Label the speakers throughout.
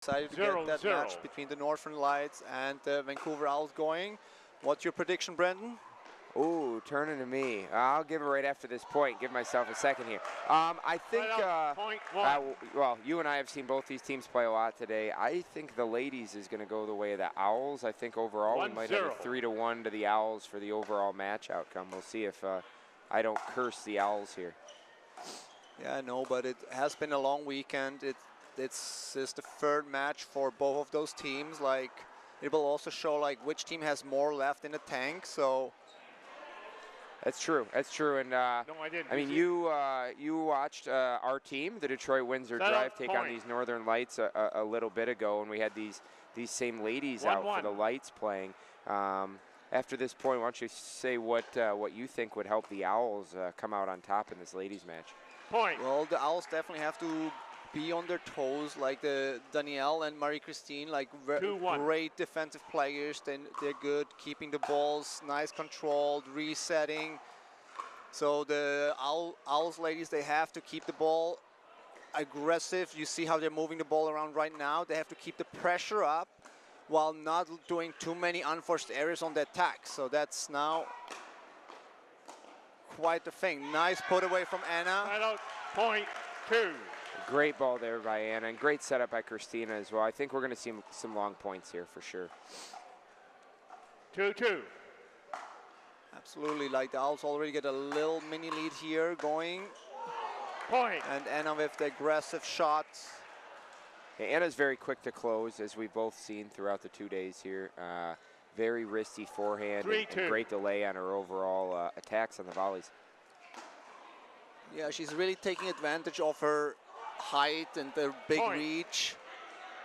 Speaker 1: Excited to get that match between the Northern Lights and the Vancouver Owls going. What's your prediction, Brendan?
Speaker 2: Ooh, turning to me. I'll give it right after this point. Give myself a second here. I think, well, you and I have seen both these teams play a lot today. I think the ladies is going to go the way of the Owls. I think overall we might have a 3-1 to the Owls for the overall match outcome. We'll see if I don't curse the Owls here.
Speaker 1: Yeah, I know, but it has been a long weekend. It's the third match for both of those teams. Like, it will also show like which team has more left in the tank. So
Speaker 2: that's true. That's true. And
Speaker 3: no, I didn't.
Speaker 2: I mean, you watched our team, the Detroit Windsor Drive, take on these Northern Lights a little bit ago, and we had these same ladies out for the Lights playing. After this point, why don't you say what you think would help the Owls come out on top in this ladies match?
Speaker 3: Point.
Speaker 1: Well, the Owls definitely have to be on their toes, like the Danielle and Marie-Christine, like great defensive players. They're good, keeping the balls nice, controlled, resetting. So the Owls ladies, they have to keep the ball aggressive. You see how they're moving the ball around right now. They have to keep the pressure up while not doing too many unforced errors on the attack. So that's now quite the thing. Nice put away from Anna.
Speaker 3: Point two.
Speaker 2: Great ball there by Anna, and great setup by Christina as well. I think we're going to see some long points here for sure.
Speaker 3: 2-2.
Speaker 1: Absolutely, like the Owls already get a little mini lead here going.
Speaker 3: Point.
Speaker 1: And Anna with the aggressive shots.
Speaker 2: Yeah, Anna's very quick to close, as we've both seen throughout the 2 days here. Very wristy forehand and great delay on her overall attacks on the volleys.
Speaker 1: Yeah, she's really taking advantage of her height and the big reach.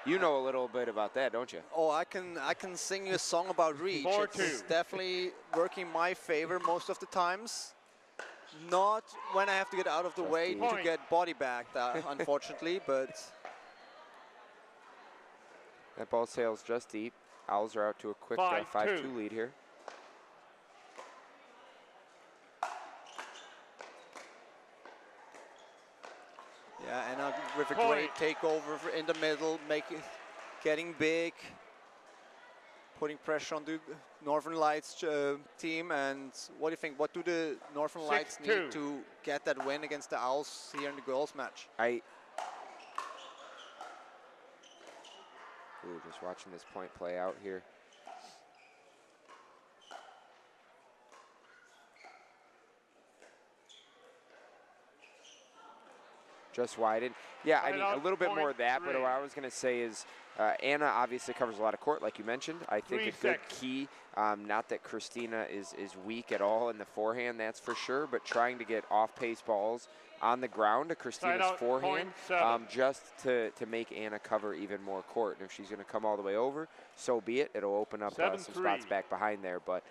Speaker 2: You know a little bit about that, don't you?
Speaker 1: Oh, I can sing you a song about reach. It's definitely working my favor most of the times. Not when I have to get out of the way to get body back, unfortunately, but
Speaker 2: that ball sails just deep. Owls are out to a quick 5-2 lead here.
Speaker 1: Yeah, Anna with a great takeover in the middle, getting big, putting pressure on the Northern Lights team. And what do you think? What do the Northern Lights need to get that win against the Owls here in the girls' match?
Speaker 2: Ooh, just watching this point play out here. Just widen. Yeah, I mean, a little bit more of that, but what I was going to say is Anna obviously covers a lot of court, like you mentioned. I think a good key, not that Christina is weak at all in the forehand, that's for sure, but trying to get off-pace balls on the ground to Christina's forehand just to make Anna cover even more court. And if she's going to come all the way over, so be it. It'll open up some spots back behind there. But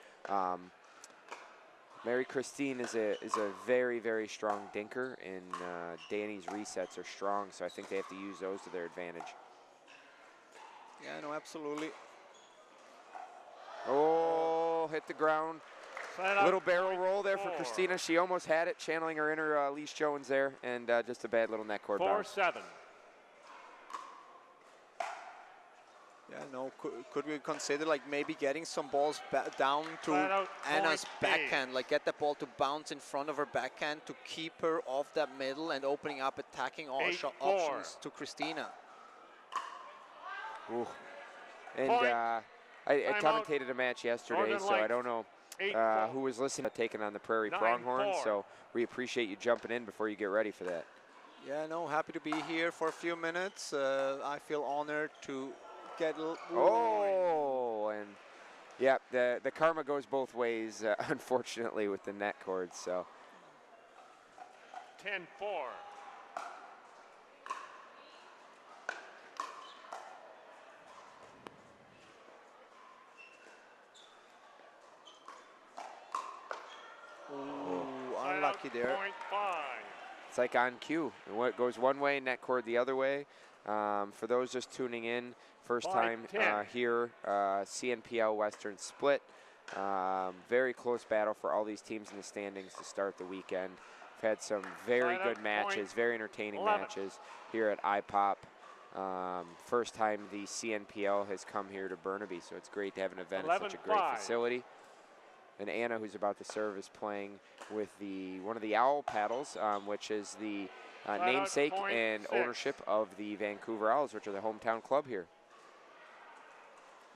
Speaker 2: Marie-Christine is a very, very strong dinker, and Danny's resets are strong, so I think they have to use those to their advantage.
Speaker 1: Yeah, no, absolutely.
Speaker 2: Oh, hit the ground. Little barrel roll there for Christina. She almost had it, channeling her inner Leash Jones there, and just a bad little net cord bounce.
Speaker 3: 4-7.
Speaker 1: Yeah, no, could we consider like maybe getting some balls down to Anna's backhand, like get the ball to bounce in front of her backhand to keep her off that middle and opening up attacking options to Christina.
Speaker 2: Ooh. And I commentated a match yesterday, so I don't know who was listening to taking on the Prairie Pronghorn, so we appreciate you jumping in before you get ready for that.
Speaker 1: Yeah, no, happy to be here for a few minutes. I feel honored to get
Speaker 2: and yeah, the karma goes both ways, unfortunately, with the net cords. So
Speaker 3: 10-4.
Speaker 1: Unlucky there.
Speaker 2: It's like on cue. It goes one way, net cord the other way. For those just tuning in, first time here, CNPL Western Split. Very close battle for all these teams in the standings to start the weekend. We've had some very good matches, very entertaining matches here at IPOP. First time the CNPL has come here to Burnaby, so it's great to have an event at such a great facility. And Anna, who's about to serve, is playing with one of the Owl paddles, which is the namesake and ownership of the Vancouver Owls, which are the hometown club here.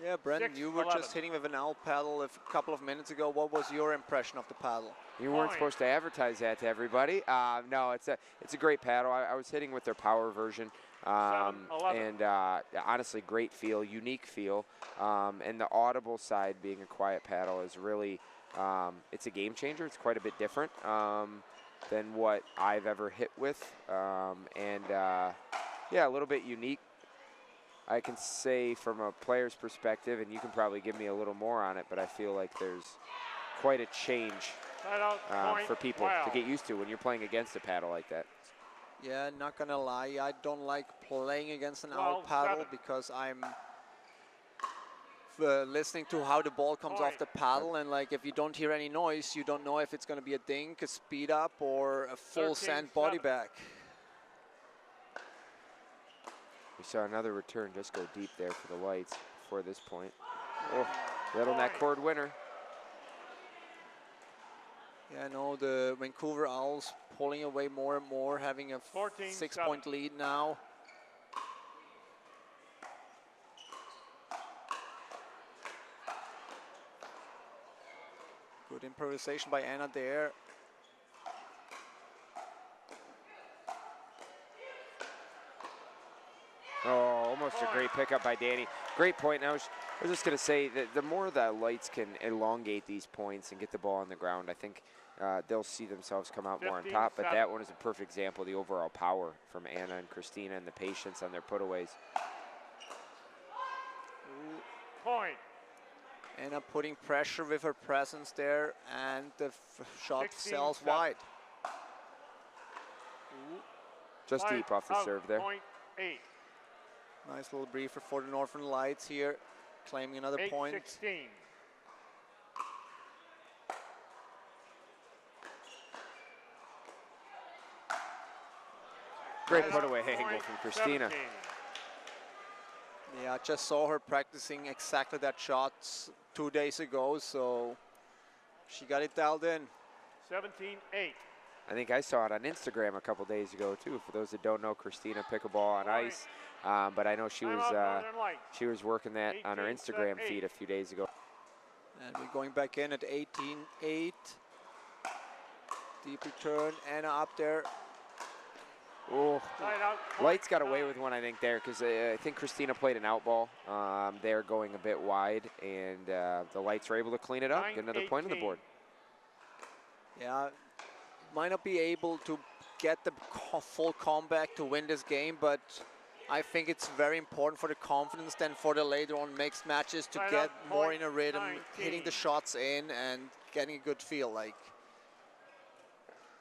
Speaker 1: Yeah, Brendan, you were just hitting with an Owl paddle a couple of minutes ago. What was your impression of the paddle?
Speaker 2: You weren't supposed to advertise that to everybody. No, it's a great paddle. I was hitting with their power version. And honestly, great feel, unique feel. And the audible side being a quiet paddle is really, it's a game changer. It's quite a bit different than what I've ever hit with. Yeah, a little bit unique. I can say from a player's perspective, and you can probably give me a little more on it, but I feel like there's quite a change for people to get used to when you're playing against a paddle like that.
Speaker 1: Yeah, not gonna lie, I don't like playing against an Owl paddle because I'm listening to how the ball comes off the paddle, and like if you don't hear any noise, you don't know if it's gonna be a dink, a speed up, or a full sand body back.
Speaker 2: We saw another return just go deep there for the lights before this point. Oh, little net cord winner.
Speaker 1: Yeah, I know the Vancouver Owls pulling away more and more, having a 6-point lead now. Good improvisation by Anna there.
Speaker 2: Oh, almost a great pickup by Danny. Great point. Now, I was just going to say that the more that lights can elongate these points and get the ball on the ground, I think they'll see themselves come out more on top. But that one is a perfect example of the overall power from Anna and Christina and the patience on their putaways.
Speaker 3: Point.
Speaker 1: Anna putting pressure with her presence there, and the shot sails wide.
Speaker 2: Just deep off the serve there.
Speaker 3: Point 8.
Speaker 1: Nice little briefer for the Northern Lights here, claiming another point.
Speaker 3: 8-16.
Speaker 2: Great put-away angle from Christina.
Speaker 3: 17.
Speaker 1: Yeah, I just saw her practicing exactly that shot 2 days ago, so she got it dialed in.
Speaker 3: 17-8.
Speaker 2: I think I saw it on Instagram a couple days ago too. For those that don't know, Christina Pickleball on ice, but I know she was working that on her Instagram feed a few days ago.
Speaker 1: And we're going back in at 18-8. Deep return, Anna up there.
Speaker 2: Oh, Lights got away with one, I think, there, because I think Christina played an out ball there going a bit wide, and the Lights were able to clean it up, get another point on the board.
Speaker 1: Yeah, might not be able to get the full comeback to win this game, but I think it's very important for the confidence then for the later on mixed matches to get more in a rhythm, hitting the shots in and getting a good feel. Like.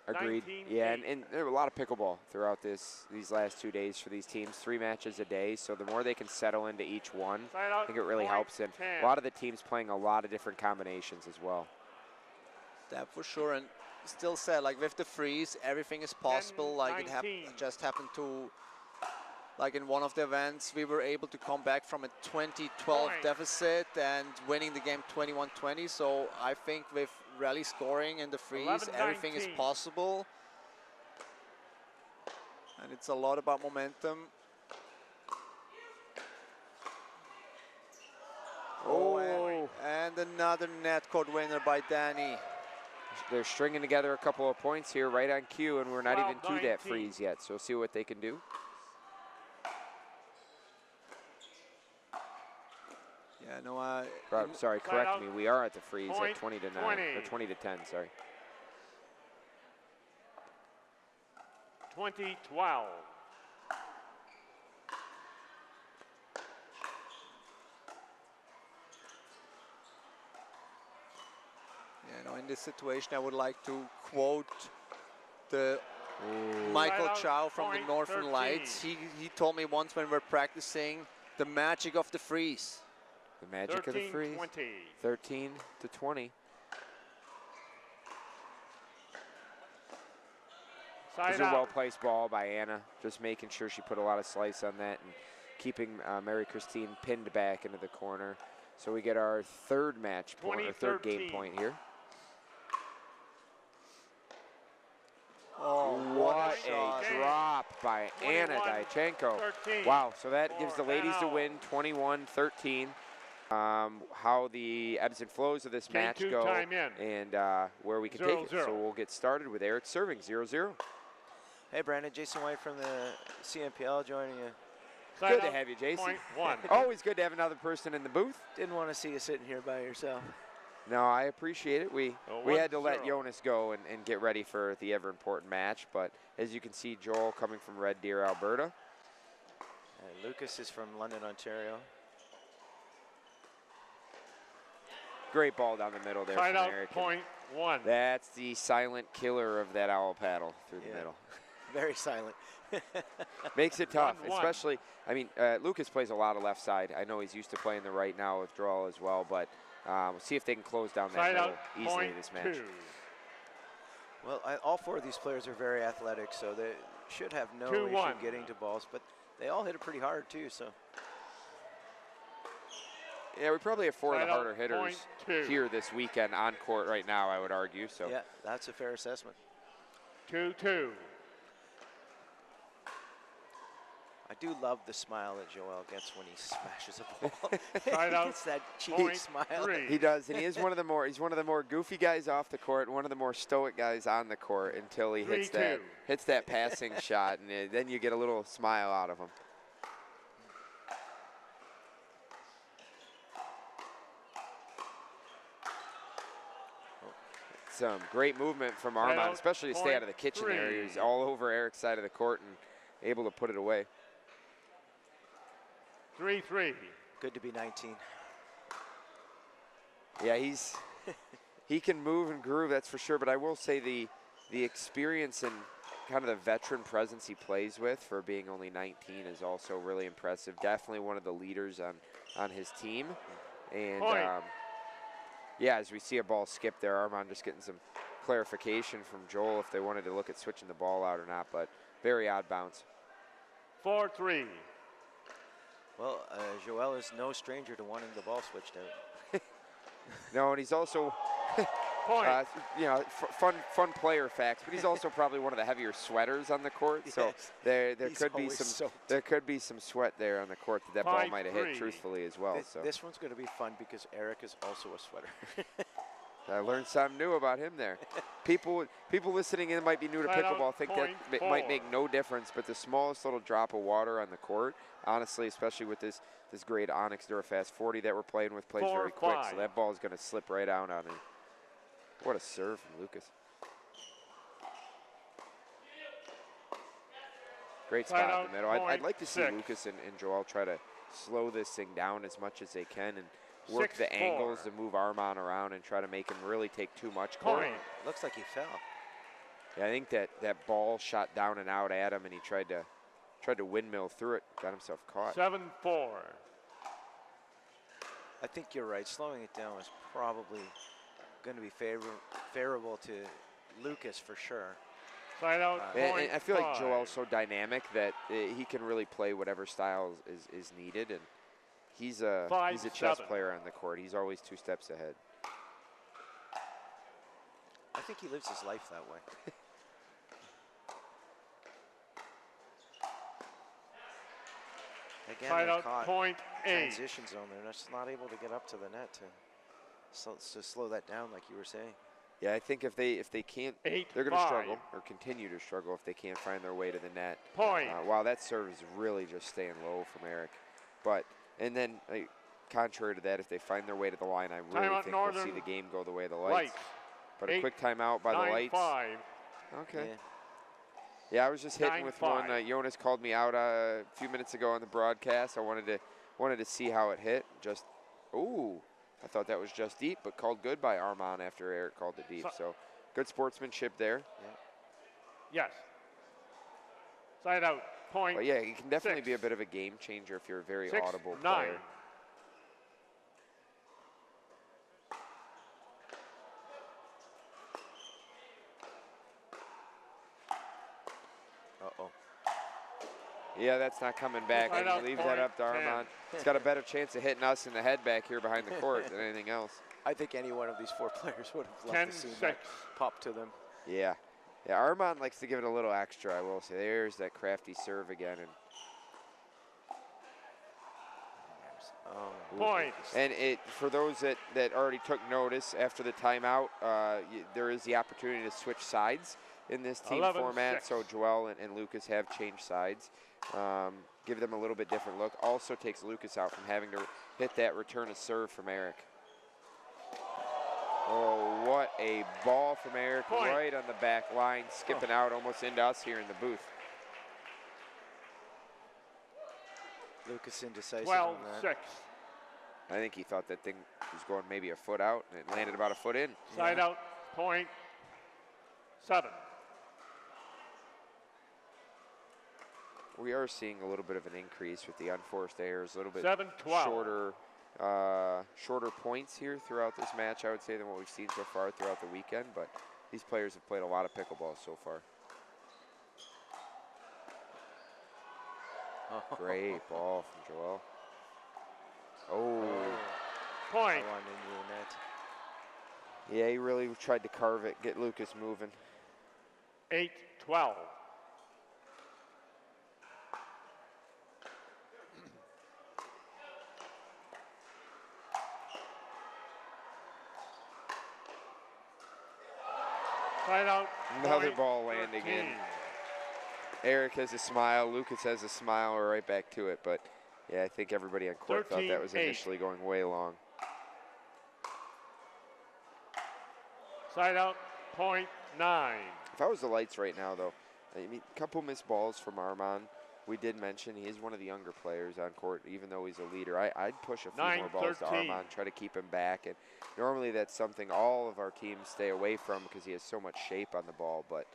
Speaker 2: Agreed. Yeah, and there were a lot of pickleball throughout these last 2 days for these teams, 3 matches a day. So the more they can settle into each one, I think it really helps. And a lot of the teams playing a lot of different combinations as well.
Speaker 1: That for sure. And still said, like with the freeze, everything is possible. Like it just happened to, like in one of the events, we were able to come back from a 20-12 deficit and winning the game 21-20. So I think with rally scoring and the freeze, everything is possible. And it's a lot about momentum. Oh, and another net court winner by Danny.
Speaker 2: They're stringing together a couple of points here right on cue, and we're not even to that freeze yet, so we'll see what they can do.
Speaker 1: Yeah, no,
Speaker 2: sorry, correct me. We are at the freeze at 20 to 9, or 20 to 10, sorry.
Speaker 3: 20-12.
Speaker 1: Yeah, no, in this situation, I would like to quote the Michael Chow from the Northern Lights. He told me once when we're practicing the magic of the freeze.
Speaker 2: The magic of the freeze. 13 to 20. It was a well-placed ball by Anna, just making sure she put a lot of slice on that and keeping Mary Christine pinned back into the corner. So we get our third match point, or third game point here.
Speaker 1: Oh,
Speaker 2: what a drop by Anna Dyachenko. Wow, so that gives the ladies the win, 21-13. How the ebbs and flows of this match go and where we can take it. So we'll get started with Eric serving 0-0.
Speaker 4: Hey, Brandon, Jason White from the CNPL joining you.
Speaker 2: Good to have you, Jason. Always good to have another person in the booth.
Speaker 4: Didn't want to see you sitting here by yourself.
Speaker 2: No, I appreciate it. We had to let Jonas go and get ready for the ever-important match. But as you can see, Joel coming from Red Deer, Alberta.
Speaker 4: And Lucas is from London, Ontario.
Speaker 2: Great ball down the middle there from Eric.
Speaker 3: Point one.
Speaker 2: That's the silent killer of that owl paddle through the middle.
Speaker 4: Very silent.
Speaker 2: Makes it tough, especially, I mean, Lucas plays a lot of left side. I know he's used to playing the right now with draw as well, but we'll see if they can close down that middle easily this match.
Speaker 4: Well, all four of these players are very athletic, so they should have no issue getting to balls, but they all hit it pretty hard too, so.
Speaker 2: Yeah, we probably have four of the harder hitters here this weekend on court right now, I would argue. So
Speaker 4: yeah, that's a fair assessment.
Speaker 3: 2-2.
Speaker 4: I do love the smile that Joel gets when he smashes a ball.
Speaker 3: He
Speaker 4: gets that cheeky smile.
Speaker 2: He does, and he's one of the more goofy guys off the court, and one of the more stoic guys on the court until he hits that passing shot, and then you get a little smile out of him. Some great movement from Armaan, especially to stay out of the kitchen area. He's all over Eric's side of the court and able to put it away.
Speaker 3: 3-3.
Speaker 4: Good to be 19.
Speaker 2: Yeah, he can move and groove, that's for sure. But I will say the experience and kind of the veteran presence he plays with for being only 19 is also really impressive. Definitely one of the leaders on his team. And yeah, as we see a ball skip there, Armaan just getting some clarification from Joel if they wanted to look at switching the ball out or not, but very odd bounce.
Speaker 3: 4-3.
Speaker 4: Well, Joel is no stranger to wanting the ball switched out.
Speaker 2: No, and he's also, you know, fun player facts, but he's also probably one of the heavier sweaters on the court. Yes. So there could be some sweat there on the court that ball might have hit truthfully as well.
Speaker 4: This one's going to be fun because Eric is also a sweater.
Speaker 2: I learned something new about him there. People listening in might be new to pickleball, think that might make no difference, but the smallest little drop of water on the court, honestly, especially with this great Onyx Durafast 40 that we're playing with, plays very quick, so that ball is going to slip right out on him. What a serve from Lucas. Great spot in the middle. I'd like to see Lucas and Joel try to slow this thing down as much as they can and work the angles to move Armaan around and try to make him really take too much court.
Speaker 4: Looks like he fell.
Speaker 2: Yeah, I think that ball shot down and out at him, and he tried to windmill through it, got himself caught.
Speaker 3: 7-4.
Speaker 4: I think you're right. Slowing it down is probably going to be favorable to Lucas for sure.
Speaker 3: Side out.
Speaker 2: And I feel like Joel's so dynamic that he can really play whatever style is needed, and he's a chess player on the court. He's always 2 steps ahead.
Speaker 4: I think he lives his life that way. Again,
Speaker 3: side out point 8.
Speaker 4: Transition zone. They're just not able to get up to the net to slow that down, like you were saying.
Speaker 2: Yeah, I think if they can't, they're going to struggle or continue to struggle if they can't find their way to the net. Wow, that serve is really just staying low from Eric. And then contrary to that, if they find their way to the line, I really think we'll see the game go the way of the lights. But a quick timeout by the lights. Okay. Yeah, I was just hitting with one. Jonas called me out a few minutes ago on the broadcast. I wanted to see how it hit. Just, I thought that was just deep, but called good by Armaan after Eric called it deep. So good sportsmanship there.
Speaker 3: Yeah. Yes. Side out point.
Speaker 2: But yeah, it can definitely be a bit of a game changer if you're a very audible player. Yeah, that's not coming back. And he leaves that up to Armaan. He's got a better chance of hitting us in the head back here behind the court than anything else.
Speaker 4: I think any one of these 4 players would have loved to see that pop to them.
Speaker 2: Yeah. Yeah, Armaan likes to give it a little extra, I will say. There's that crafty serve again. And
Speaker 3: point.
Speaker 2: And for those that already took notice after the timeout, there is the opportunity to switch sides in this team format. So Joel and Lucas have changed sides. Give them a little bit different look. Also takes Lucas out from having to hit that return of serve from Eric. Oh, what a ball from Eric right on the back line, skipping out almost into us here in the booth.
Speaker 4: Lucas indecisive on that.
Speaker 3: 12-6.
Speaker 2: I think he thought that thing was going maybe a foot out, and it landed about a foot in.
Speaker 3: Side out, point 7.
Speaker 2: We are seeing a little bit of an increase with the unforced errors, a little bit
Speaker 3: 7-12.
Speaker 2: shorter points here throughout this match, I would say, than what we've seen so far throughout the weekend. But these players have played a lot of pickleball so far. Great ball from Joel. Oh.
Speaker 3: Point.
Speaker 2: Yeah, he really tried to carve it, get Lucas moving.
Speaker 3: 8-12. Side out.
Speaker 2: Another ball landing in. Eric has a smile. Lucas has a smile. We're right back to it. But, yeah, I think everybody on court thought that was initially going way long.
Speaker 3: Side out, point 9.
Speaker 2: If I was the lights right now, though, I mean, a couple missed balls from Armaan. We did mention he is one of the younger players on court, even though he's a leader. I'd push a few more balls to Armaan, try to keep him back. And normally that's something all of our teams stay away from because he has so much shape on the ball. But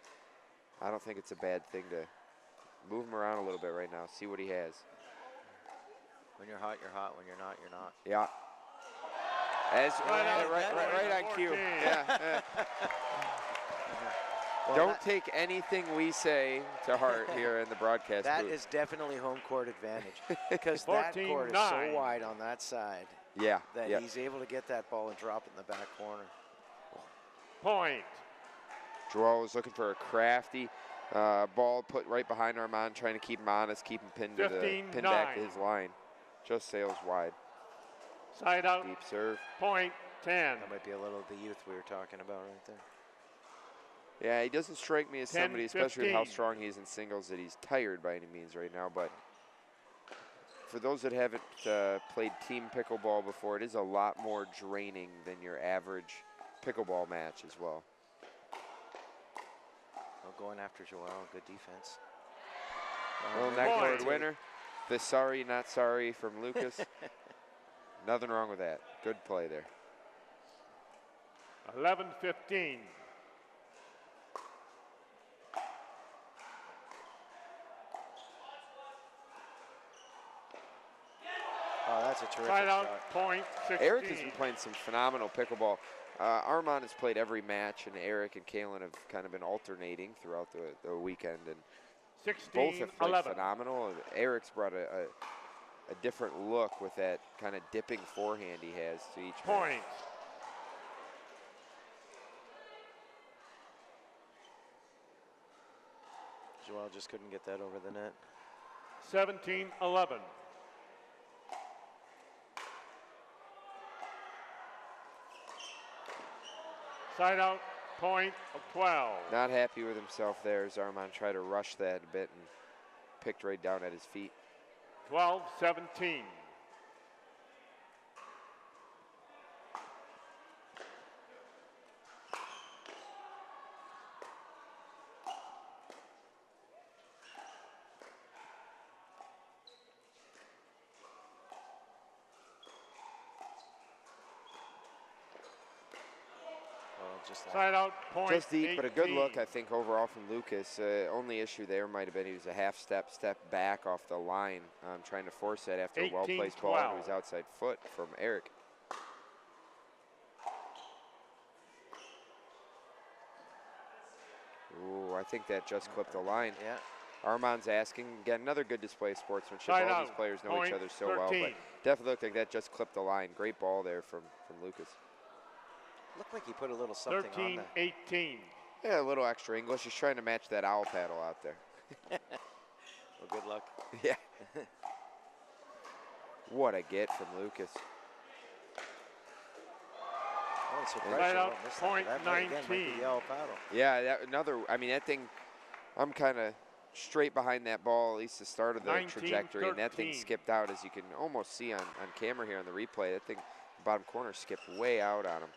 Speaker 2: I don't think it's a bad thing to move him around a little bit right now, see what he has.
Speaker 4: When you're hot, you're hot. When you're not, you're not.
Speaker 2: Yeah. Right on cue. Yeah. Well, don't take anything we say to heart here in the broadcast
Speaker 4: That
Speaker 2: booth.
Speaker 4: is definitely home court advantage because that court is so wide on that side.
Speaker 2: Yeah.
Speaker 4: That he's able to get that ball and drop it in the back corner.
Speaker 3: Point.
Speaker 2: Joel was looking for a crafty ball put right behind Armaan, trying to keep him honest, keep him pinned back to his line. Just sails wide.
Speaker 3: Side out.
Speaker 2: Deep serve.
Speaker 3: Point 10.
Speaker 4: That might be a little of the youth we were talking about right there.
Speaker 2: Yeah, he doesn't strike me as somebody, especially with how strong he is in singles, that he's tired by any means right now. But for those that haven't played team pickleball before, it is a lot more draining than your average pickleball match as well.
Speaker 4: Going after Joel, good defense.
Speaker 2: Well, that card winner, the sorry, not sorry from Lucas. Nothing wrong with that. Good play there.
Speaker 3: 11-15.
Speaker 4: Oh, that's a terrific
Speaker 3: Side out,
Speaker 4: shot.
Speaker 3: point 16.
Speaker 2: Eric has been playing some phenomenal pickleball. Armaan has played every match, and Eric and Caelan have kind of been alternating throughout the weekend. And
Speaker 3: 16,
Speaker 2: both have played
Speaker 3: 11.
Speaker 2: phenomenal. Eric's brought a different look with that kind of dipping forehand he has to each
Speaker 3: point.
Speaker 2: match.
Speaker 4: Joel just couldn't get that over the net.
Speaker 3: 17-11. Side out, point of 12.
Speaker 2: Not happy with himself there as Armaan tried to rush that a bit and picked right down at his feet.
Speaker 3: 12-17. Side out, point
Speaker 2: just deep,
Speaker 3: 18.
Speaker 2: but a good look, I think, overall from Lucas. Only issue there might have been he was a half step back off the line, trying to force that after a well-placed ball and it was outside foot from Eric. Ooh, I think that just clipped the line.
Speaker 4: Yeah.
Speaker 2: Armaan's asking. Again, another good display of sportsmanship.
Speaker 3: Side
Speaker 2: All
Speaker 3: out.
Speaker 2: these players know
Speaker 3: Point
Speaker 2: each other so
Speaker 3: 13.
Speaker 2: well, but definitely looked like that just clipped the line. Great ball there from Lucas.
Speaker 4: Looked like he put a little something on that.
Speaker 3: 13-18.
Speaker 2: Yeah, a little extra English. He's trying to match that owl paddle out there.
Speaker 4: Well, good luck.
Speaker 2: Yeah. What a get from Lucas.
Speaker 4: Oh, so
Speaker 3: Right out, point 19.
Speaker 2: Yeah, I mean, that thing, I'm kind of straight behind that ball, at least the start of the trajectory, and that thing skipped out, as you can almost see on camera here on the replay. That thing, bottom corner, skipped way out on him.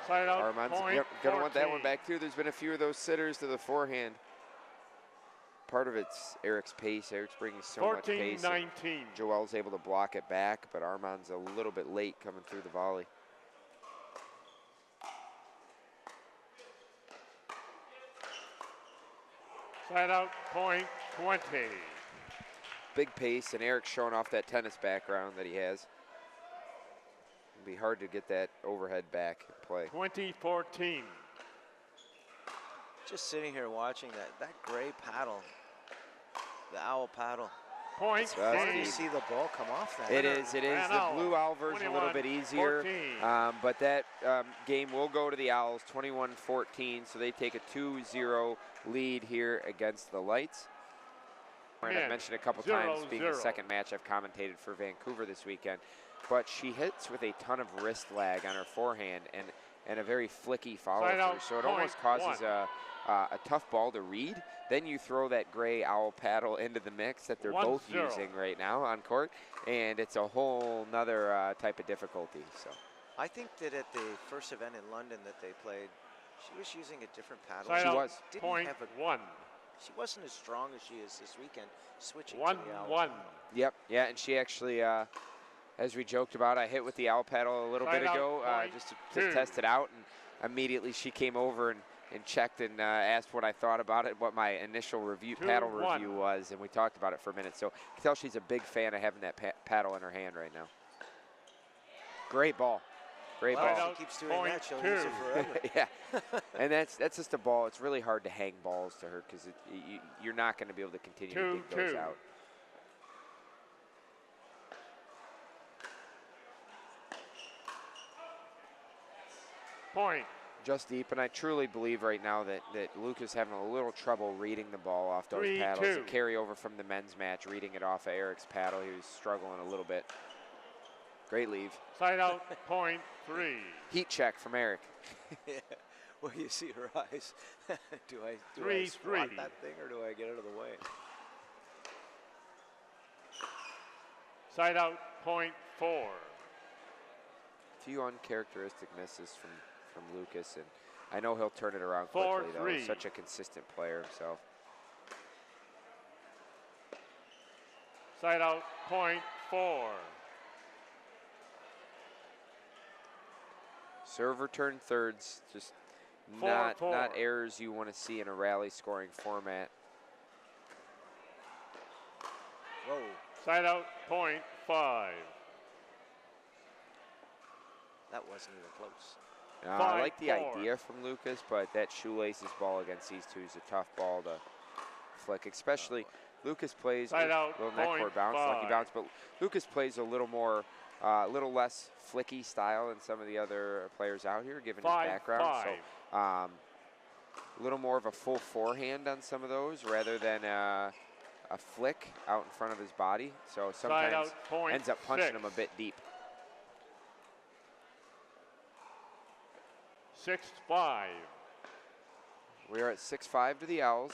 Speaker 3: Side out,
Speaker 2: Armaan's going to want that one back, too. There's been a few of those sitters to the forehand. Part of it's Eric's pace. Eric's bringing so much pace.
Speaker 3: 14-19.
Speaker 2: Joel's able to block it back, but Armaan's a little bit late coming through the volley.
Speaker 3: Side out, point 20.
Speaker 2: Big pace, and Eric's showing off that tennis background that he has. It'll be hard to get that overhead back in play.
Speaker 3: 20-14.
Speaker 4: Just sitting here watching that gray paddle, the owl paddle.
Speaker 3: Point.
Speaker 4: You see the ball come off that.
Speaker 2: It is. The blue owl version a little bit easier, but that game will go to the Owls, 21-14, so they take a 2-0 lead here against the Lights. And I've mentioned a couple times, being the second match I've commentated for Vancouver this weekend, but she hits with a ton of wrist lag on her forehand and a very flicky follow-through, so it almost causes a tough ball to read. Then you throw that gray owl paddle into the mix that they're both using right now on court, and it's a whole nother type of difficulty. So
Speaker 4: I think that at the first event in London that they played, she was using a different paddle.
Speaker 3: She
Speaker 2: was.
Speaker 3: Point one.
Speaker 4: She wasn't as strong as she is this weekend, switching to the owl paddle.
Speaker 2: Yep, yeah, and she actually, as we joked about, I hit with the owl paddle a little bit ago just to test it out, and immediately she came over and checked and asked what I thought about it, what my initial paddle review was, and we talked about it for a minute. So I can tell she's a big fan of having that paddle in her hand right now. Great ball. Great ball.
Speaker 4: If she keeps doing that, she'll use it forever.
Speaker 2: Yeah, and that's just a ball. It's really hard to hang balls to her because you're not going to be able to continue to dig those out.
Speaker 3: Point.
Speaker 2: Just deep, and I truly believe right now that Luca's having a little trouble reading the ball off those paddles. The carry over from the men's match, reading it off of Eric's paddle. He was struggling a little bit. Great leave.
Speaker 3: Side out, point 3.
Speaker 2: Heat check from Eric.
Speaker 4: Yeah. Well, you see her eyes. do I swat that thing, or do I get out of the way?
Speaker 3: Side out, point 4.
Speaker 2: A few uncharacteristic misses from Lucas, and I know he'll turn it around quickly, though. He's such a consistent player himself.
Speaker 3: Side out, point 4.
Speaker 2: Serve return thirds, just not errors you want to see in a rally scoring format.
Speaker 3: Whoa. Side out, point 5.
Speaker 4: That wasn't even close.
Speaker 2: I like the idea from Lucas, but that shoelaces ball against these two is a tough ball to flick, especially Lucas plays a little neck bounce, lucky bounce, but Lucas plays a little more, little less flicky style than some of the other players out here, given his background. So a little more of a full forehand on some of those rather than a flick out in front of his body. So sometimes ends up punching him a bit deep.
Speaker 3: 6-5.
Speaker 2: We are at 6-5 to the Owls.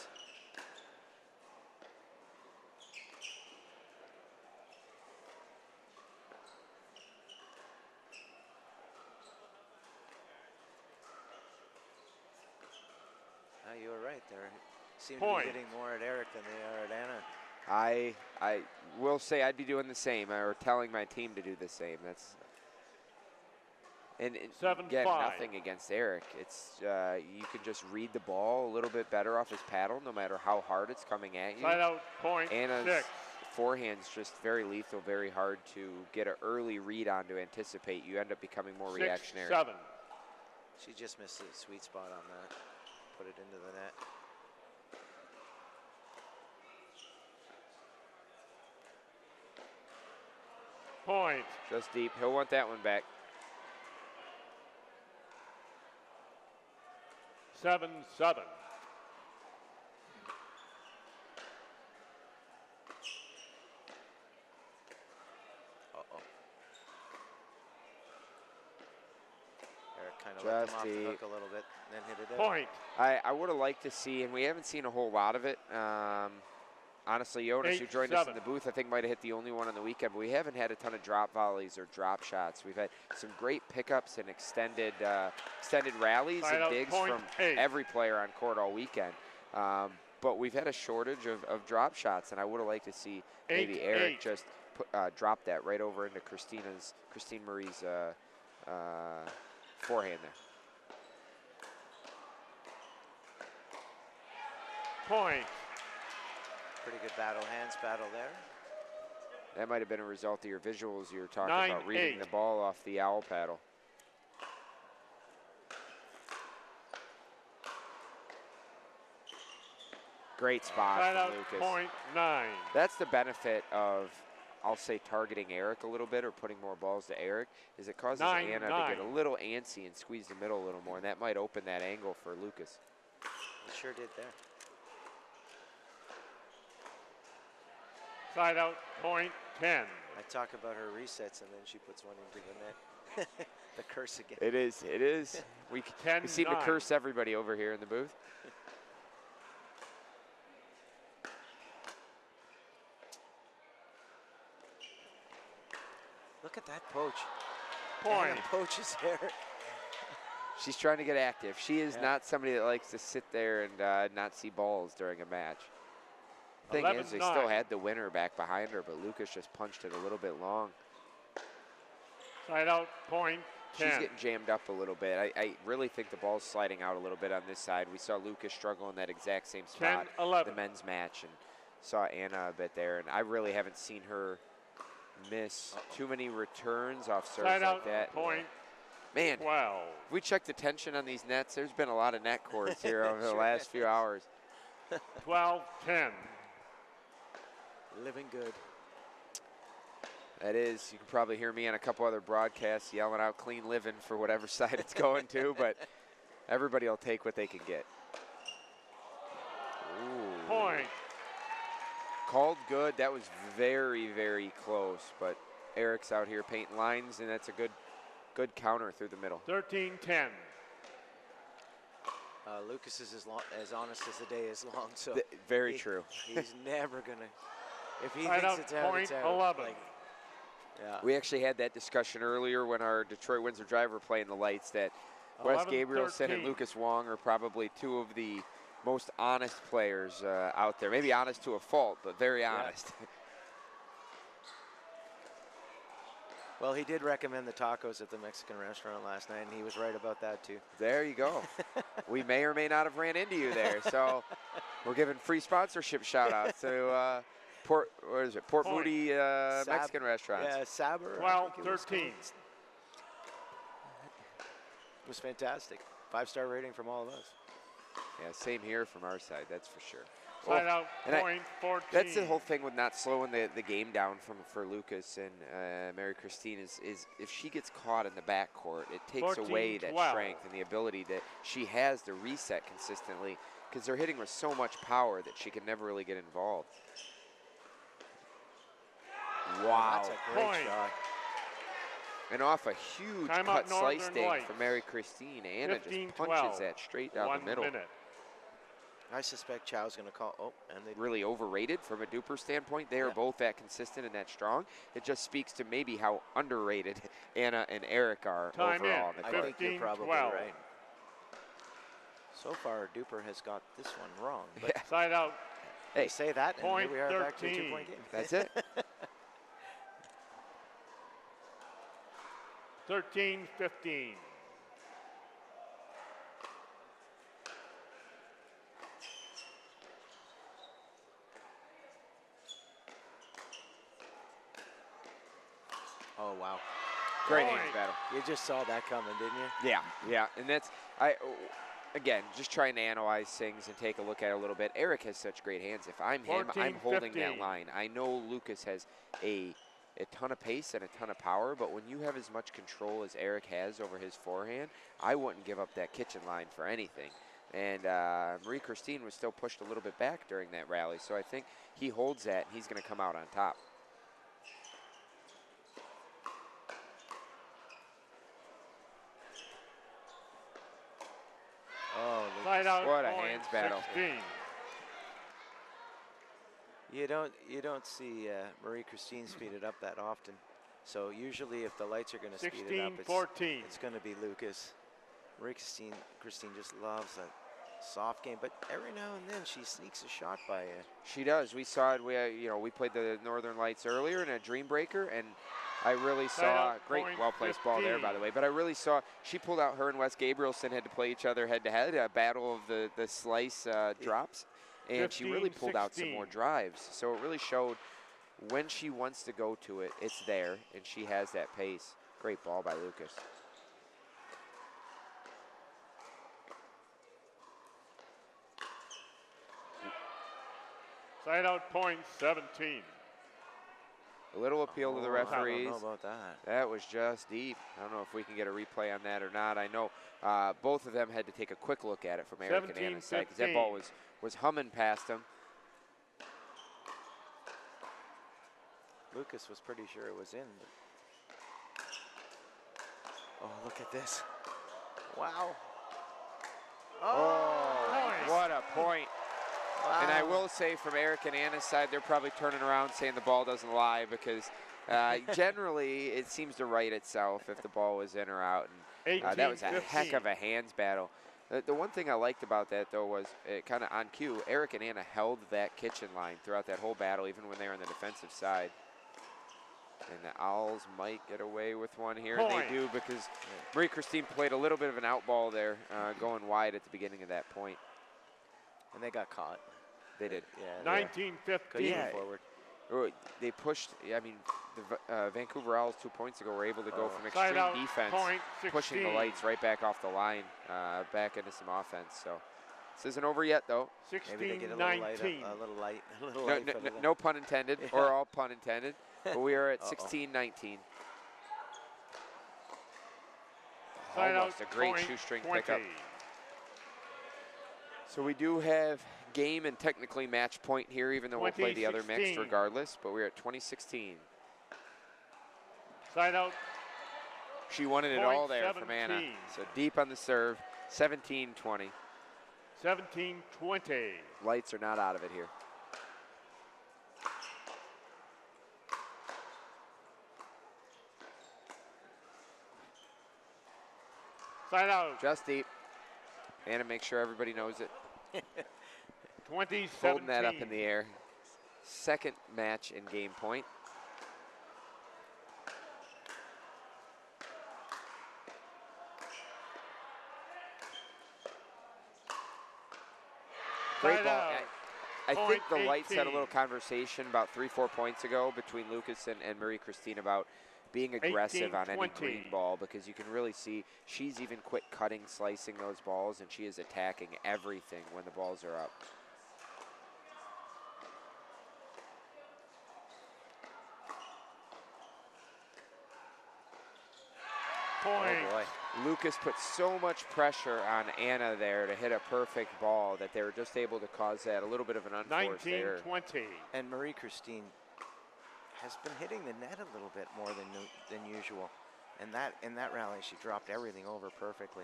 Speaker 4: You were right there. Seem to be hitting more at Eric than they are at Anna.
Speaker 2: I will say I'd be doing the same, or telling my team to do the same. That's and again, nothing against Eric. It's you can just read the ball a little bit better off his paddle, no matter how hard it's coming at you.
Speaker 3: Side out, point
Speaker 2: Anna's
Speaker 3: 6.
Speaker 2: forehand's just very lethal, very hard to get an early read on to anticipate. You end up becoming more reactionary.
Speaker 3: 6-7.
Speaker 4: She just missed the sweet spot on that. Put it into the net.
Speaker 3: Point.
Speaker 2: Just deep. He'll want that one back.
Speaker 3: 7-7.
Speaker 4: Kind of let them off the hook a little bit, then hit it out.
Speaker 3: Point.
Speaker 2: I would have liked to see, and we haven't seen a whole lot of it. Honestly, Jonas, who joined us in the booth, I think might have hit the only one on the weekend, but we haven't had a ton of drop volleys or drop shots. We've had some great pickups and extended rallies and digs from every player on court all weekend. But we've had a shortage of drop shots, and I would have liked to see maybe Eric just drop that right over into Christine Marie's forehand there.
Speaker 3: Point.
Speaker 4: Pretty good hands battle there.
Speaker 2: That might have been a result of your visuals you were talking about, reading the ball off the owl paddle. Great spot from Lucas.
Speaker 3: Point 9.
Speaker 2: That's the benefit of, I'll say, targeting Eric a little bit or putting more balls to Eric, is it causes Anna to get a little antsy and squeeze the middle a little more, and that might open that angle for Lucas.
Speaker 4: He sure did there.
Speaker 3: Side out, point 10.
Speaker 4: I talk about her resets, and then she puts one into the net. The curse again.
Speaker 2: It is. We seem to curse everybody over here in the booth.
Speaker 4: Look at that poach.
Speaker 3: Point.
Speaker 4: Anna poaches hair.
Speaker 2: She's trying to get active. She is not somebody that likes to sit there and not see balls during a match. Thing is, they still had the winner back behind her, but Lucas just punched it a little bit long.
Speaker 3: Side out, point 10.
Speaker 2: She's getting jammed up a little bit. I really think the ball's sliding out a little bit on this side. We saw Lucas struggle in that exact same spot,
Speaker 3: 10-11.
Speaker 2: the men's match, and saw Anna a bit there. And I really haven't seen her miss too many returns off serves
Speaker 3: Side
Speaker 2: like
Speaker 3: out,
Speaker 2: that.
Speaker 3: point
Speaker 2: Man,
Speaker 3: 12.
Speaker 2: if we check the tension on these nets, there's been a lot of net cords here over the last few hours.
Speaker 3: 12-10.
Speaker 4: Living good.
Speaker 2: That is, you can probably hear me on a couple other broadcasts yelling out clean living for whatever side it's going to, but everybody will take what they can get. Ooh.
Speaker 3: Point.
Speaker 2: Called good. That was very, very close, but Eric's out here painting lines, and that's a good counter through the middle.
Speaker 3: 13-10.
Speaker 4: Lucas is as honest as the day is long, so
Speaker 2: very true.
Speaker 4: He's never gonna. If he
Speaker 3: Side
Speaker 4: thinks
Speaker 3: out,
Speaker 4: it's out,
Speaker 3: point
Speaker 4: it's out.
Speaker 3: 11.
Speaker 4: Yeah.
Speaker 2: We actually had that discussion earlier when our Detroit Windsor driver playing the lights that Wes Gabrielson and Lucas Wong are probably two of the most honest players out there. Maybe honest to a fault, but very honest.
Speaker 4: Well, he did recommend the tacos at the Mexican restaurant last night, and he was right about that too.
Speaker 2: There you go. We may or may not have ran into you there, so we're giving free sponsorship shout-outs to Port Moody Mexican restaurants.
Speaker 4: Yeah, Saber.
Speaker 3: 12-13.
Speaker 4: It was fantastic. 5-star rating from all of us.
Speaker 2: Yeah, same here from our side, that's for sure.
Speaker 3: Side out, point 14.
Speaker 2: That's the whole thing with not slowing the game down for Lucas and Mary Christine is if she gets caught in the backcourt, it takes away that strength and the ability that she has to reset consistently because they're hitting with so much power that she can never really get involved. Wow.
Speaker 4: That's a great shot.
Speaker 2: And off a huge cut slice dink from Mary Christine. Anna just punches that straight down the middle.
Speaker 4: I suspect Chow's going to call. Oh, and they
Speaker 2: really overrated from a duper standpoint. They are both that consistent and that strong. It just speaks to maybe how underrated Anna and Eric are overall on the court.
Speaker 4: I think you're probably right. So far, Duper has got this one wrong. But
Speaker 3: side out.
Speaker 4: Hey, say that, and here we are
Speaker 3: 13.
Speaker 4: back to a 2-point game.
Speaker 2: That's it.
Speaker 3: 13-15.
Speaker 4: Oh, wow.
Speaker 2: Great hands battle.
Speaker 4: You just saw that coming, didn't you?
Speaker 2: Yeah. And that's, again, just trying to analyze things and take a look at it a little bit. Eric has such great hands. If I'm him, I'm holding that line. I know Lucas has a a ton of pace and a ton of power, but when you have as much control as Eric has over his forehand, I wouldn't give up that kitchen line for anything. And Marie-Christine was still pushed a little bit back during that rally, so I think he holds that, and he's going to come out on top.
Speaker 3: Oh,
Speaker 2: what a hands battle.
Speaker 3: 16.
Speaker 4: You don't see Marie-Christine speed it up that often. So usually if the lights are going to speed it up, it's going to be Lucas. Marie-Christine just loves that soft game, but every now and then she sneaks a shot by you.
Speaker 2: She does. We saw it. We played the Northern Lights earlier in a Dream Breaker, and I really saw great, well-placed ball there, by the way. But I really saw she pulled out. Her and Wes Gabrielson had to play each other head-to-head, a battle of the slice drops, and she really pulled out some more drives. So it really showed when she wants to go to it, it's there, and she has that pace. Great ball by Lucas.
Speaker 3: Side out point 17.
Speaker 2: A little appeal to the referees.
Speaker 4: I don't know about that.
Speaker 2: That was just deep. I don't know if we can get a replay on that or not. I know both of them had to take a quick look at it from Eric and Anna's side because that ball was humming past them.
Speaker 4: Lucas was pretty sure it was in. Oh, look at this. Wow.
Speaker 2: Oh, what a point. Wow. And I will say from Eric and Anna's side, they're probably turning around saying the ball doesn't lie because generally it seems to right itself if the ball was in or out. And that was a heck of a hands battle. The one thing I liked about that, though, was kind of on cue, Eric and Anna held that kitchen line throughout that whole battle, even when they were on the defensive side. And the Owls might get away with one here, and they do because Marie-Christine played a little bit of an out ball there, going wide at the beginning of that point.
Speaker 4: And they got caught.
Speaker 2: They did.
Speaker 3: Yeah. 19-15.
Speaker 4: Forward.
Speaker 2: They pushed. I mean, the Vancouver Owls 2 points ago were able to go from extreme defense, pushing the Lights right back off the line, back into some offense. So this isn't over yet, though.
Speaker 3: 16-19.
Speaker 2: No pun intended, or all pun intended. But we are at 16-19. Almost a great shoestring pickup. So we do have game and technically match point here, even though we'll play the other mixed regardless. But we're at 2016.
Speaker 3: Side out.
Speaker 2: She wanted it all there from Anna. So deep on the serve, 17-20.
Speaker 3: 17-20.
Speaker 2: Lights are not out of it here.
Speaker 3: Side out.
Speaker 2: Just deep. Anna, make sure everybody knows it.
Speaker 3: 20-17.
Speaker 2: Holding that up in the air. Second match in game point. Great ball. I think the Lights had a little conversation about 3-4 points ago between Lucas and Marie-Christine about being aggressive on any green ball, because you can really see she's even quit cutting, slicing those balls, and she is attacking everything when the balls are up.
Speaker 3: Point.
Speaker 2: Oh boy. Lucas put so much pressure on Anna there to hit a perfect ball that they were just able to cause that a little bit of an unforced error.
Speaker 3: 19-20.
Speaker 4: And Marie-Christine has been hitting the net a little bit more than usual. And in that rally, she dropped everything over perfectly.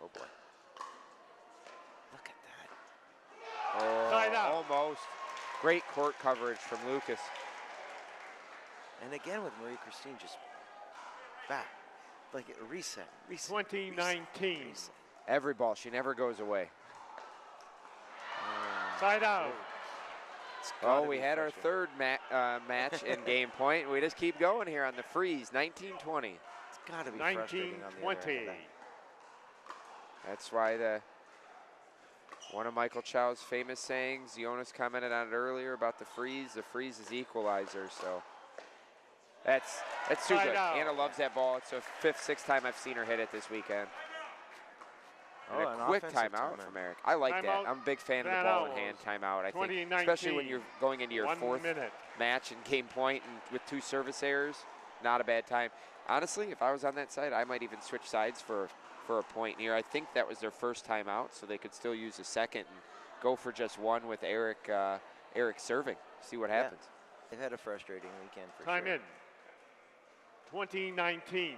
Speaker 4: Oh boy. Look at that.
Speaker 2: Oh, almost. Great court coverage from Lucas.
Speaker 4: And again with Marie-Christine just back, like a reset.
Speaker 3: 20-19.
Speaker 2: Every ball, she never goes away.
Speaker 3: Side out.
Speaker 2: Oh, we had our third match in game point. We just keep going here on the freeze. 19-20.
Speaker 4: It's got to be frustrating on the other end of that.
Speaker 2: That's why one of Michael Chow's famous sayings, Jonas commented on it earlier about the freeze. The freeze is equalizer, so that's too good. Anna loves that ball. It's the 5th, 6th time I've seen her hit it this weekend. And a quick timeout from Eric. I like that. I'm a big fan of the ball in hand timeout. I think, especially when you're going into your fourth match and game point and with 2 service errors, not a bad time. Honestly, if I was on that side, I might even switch sides for a point here. I think that was their first timeout, so they could still use a second and go for just one with Eric serving. See what happens.
Speaker 4: They've had a frustrating weekend for
Speaker 3: sure. Time in. 2019.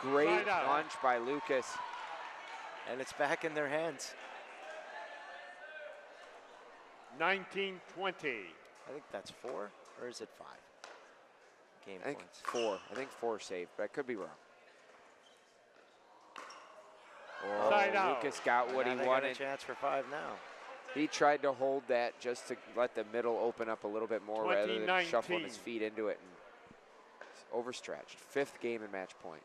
Speaker 2: Great launch by Lucas.
Speaker 4: And it's back in their hands.
Speaker 3: 19-20.
Speaker 4: I think that's 4, or is it 5? Game
Speaker 2: I think
Speaker 4: points.
Speaker 2: 4. I think 4 saved, but I could be wrong.
Speaker 3: Oh,
Speaker 2: Lucas got what he wanted.
Speaker 4: A chance for 5 now.
Speaker 2: He tried to hold that just to let the middle open up a little bit more rather than shuffling his feet into it and overstretched. 5th game and match point.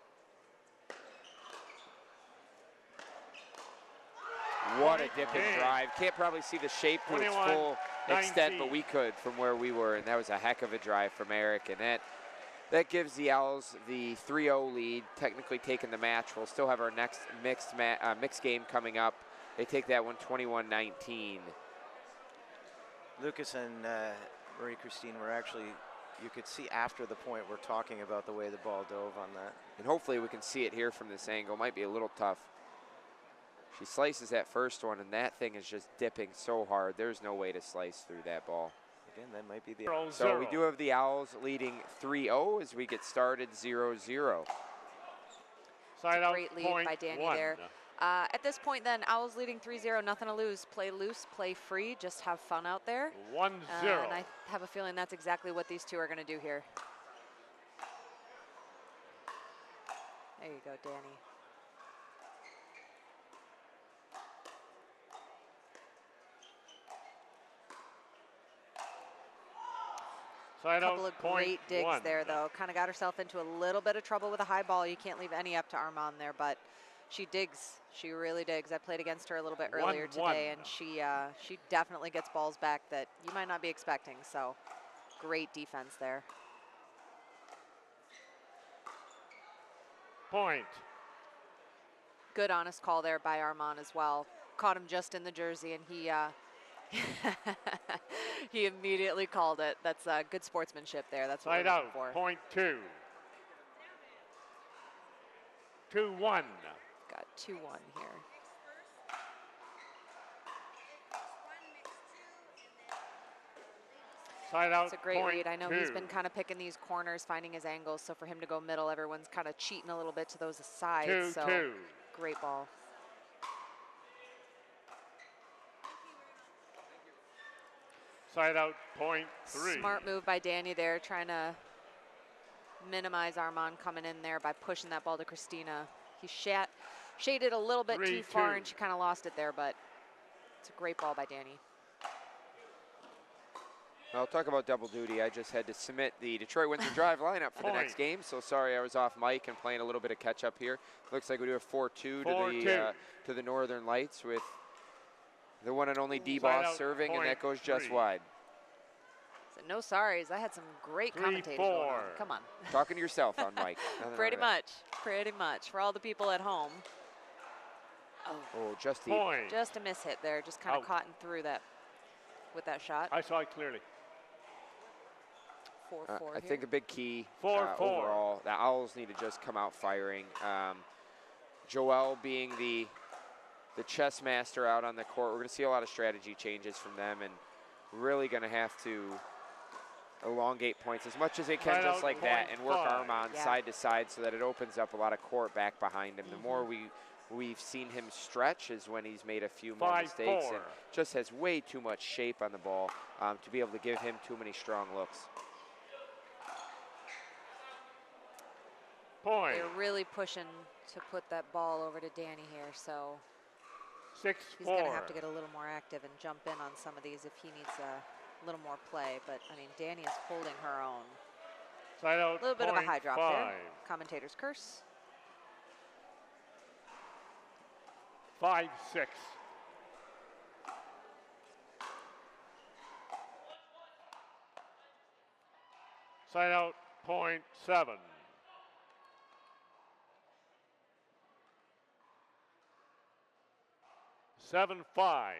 Speaker 2: What a dipping drive. Can't probably see the shape to its full extent, but we could from where we were, and that was a heck of a drive from Eric, and that gives the Owls the 3-0 lead, technically taking the match. We'll still have our next mixed game coming up. They take that one 21-19.
Speaker 4: Lucas and Marie-Christine were actually, you could see after the point, we're talking about the way the ball dove on that.
Speaker 2: And hopefully we can see it here from this angle. Might be a little tough. She slices that first one, and that thing is just dipping so hard. There's no way to slice through that ball.
Speaker 4: Again, that might be the...
Speaker 2: So we do have the Owls leading 3-0 as we get started 0-0.
Speaker 5: Great lead by Danny there. At this point then, Owls leading 3-0, nothing to lose. Play loose, play free, just have fun out there.
Speaker 3: 1-0.
Speaker 5: And I have a feeling that's exactly what these two are going to do here. There you go, Danny.
Speaker 3: A
Speaker 5: couple of great digs there, though. Kind of got herself into a little bit of trouble with a high ball. You can't leave any up to Armaan there, but she digs. She really digs. I played against her a little bit earlier today, and she definitely gets balls back that you might not be expecting. So great defense there.
Speaker 3: Point.
Speaker 5: Good honest call there by Armaan as well. Caught him just in the jersey, and he he immediately called it. That's good sportsmanship there. That's what we're looking for.
Speaker 3: Point 2. 2-1.
Speaker 5: Got 2-1 here. It's a great read. I know he's been kind of picking these corners, finding his angles. So for him to go middle, everyone's kind of cheating a little bit to those sides. So great ball.
Speaker 3: Side out, point 3.
Speaker 5: Smart move by Danny there, trying to minimize Armaan coming in there by pushing that ball to Christina. He shaded a little bit too far, and she kind of lost it there, but it's a great ball by Danny.
Speaker 2: I'll talk about double duty. I just had to submit the Detroit Windsor Drive lineup for the next game, so sorry I was off mic and playing a little bit of catch up here. Looks like we do a 4-2 to the Northern Lights with the one and only D-Boss serving, and that goes just wide.
Speaker 5: So no sorries. I had some great commentators going on. Come on.
Speaker 2: Talking to yourself on mic.
Speaker 5: Pretty much. For all the people at home.
Speaker 2: Oh, just
Speaker 5: a miss hit there. Just kind of caught and through that with that shot.
Speaker 3: I saw it clearly.
Speaker 5: 4-4
Speaker 2: I think a big key overall, the Owls need to just come out firing. Joelle being the chess master out on the court. We're going to see a lot of strategy changes from them, and really going to have to elongate points as much as they can, just like that, and work Armaan side to side so that it opens up a lot of court back behind him. The more we've seen him stretch is when he's made a few more mistakes and just has way too much shape on the ball to be able to give him too many strong looks.
Speaker 3: Point.
Speaker 5: They're really pushing to put that ball over to Danny here, so
Speaker 3: 6-4.
Speaker 5: He's going to have to get a little more active and jump in on some of these if he needs a little more play. But, I mean, Danny is holding her own.
Speaker 3: Side out,
Speaker 5: a little bit of a high drop there. Commentator's curse.
Speaker 3: 5-6. Side out, point 7. Seven, 5.